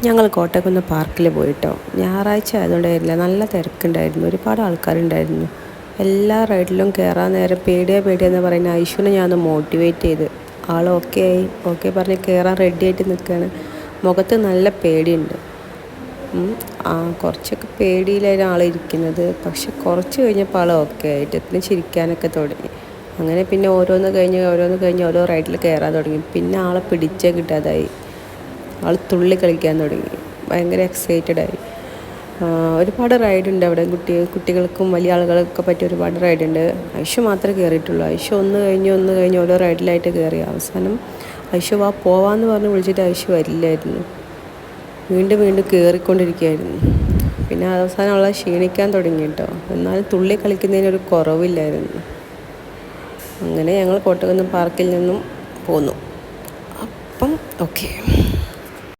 ഞങ്ങൾ കോട്ടക്കുന്ന് പാർക്കിൽ പോയിട്ടോ. ഞായറാഴ്ച ആയതുകൊണ്ടായിരുന്നില്ല, നല്ല തിരക്കുണ്ടായിരുന്നു, ഒരുപാട് ആൾക്കാരുണ്ടായിരുന്നു. എല്ലാ റൈഡിലും കയറാൻ നേരം പേടിയെന്ന് പറയുന്ന ഐശുവിനെ ഞാനൊന്ന് മോട്ടിവേറ്റ് ചെയ്ത് ആൾ ഓക്കെ ആയി, ഓക്കെ പറഞ്ഞ് കയറാൻ റെഡി ആയിട്ട് നിൽക്കുകയാണ്. മുഖത്ത് നല്ല പേടിയുണ്ട്. കുറച്ചൊക്കെ പേടിയിലായിരുന്നു ആളിരിക്കുന്നത്. പക്ഷെ കുറച്ച് കഴിഞ്ഞപ്പോൾ ആൾ ഓക്കെ ആയിട്ട് പിന്നെ ചിരിക്കാനൊക്കെ തുടങ്ങി. അങ്ങനെ പിന്നെ ഓരോന്ന് കഴിഞ്ഞ് ഓരോ റൈഡിൽ കയറാൻ തുടങ്ങി. പിന്നെ ആളെ പിടിച്ചേ കിട്ടാതായി. ആൾ തുള്ളി കളിക്കാൻ തുടങ്ങി, ഭയങ്കര എക്സൈറ്റഡായി. ഒരുപാട് റൈഡുണ്ട് അവിടെ, കുട്ടികൾക്കും വലിയ ആളുകൾക്കൊക്കെ പറ്റിയ ഒരുപാട് റൈഡുണ്ട്. ഐഷു മാത്രമേ കയറിയിട്ടുള്ളൂ. ഐഷു ഒന്ന് കഴിഞ്ഞ് ഓരോ റൈഡിലായിട്ട് കയറി. അവസാനം ഐഷു പോവാന്ന് പറഞ്ഞ് വിളിച്ചിട്ട് ഐഷു വരില്ലായിരുന്നു, വീണ്ടും കയറിക്കൊണ്ടിരിക്കുകയായിരുന്നു. പിന്നെ അവസാനം അവളെ ക്ഷീണിക്കാൻ തുടങ്ങി കേട്ടോ. എന്നാലും തുള്ളി കളിക്കുന്നതിനൊരു കുറവില്ലായിരുന്നു. അങ്ങനെ ഞങ്ങൾ കോട്ടക്കുന്ന് പാർക്കിൽ നിന്നും പോന്നു. അപ്പം ഓക്കെ.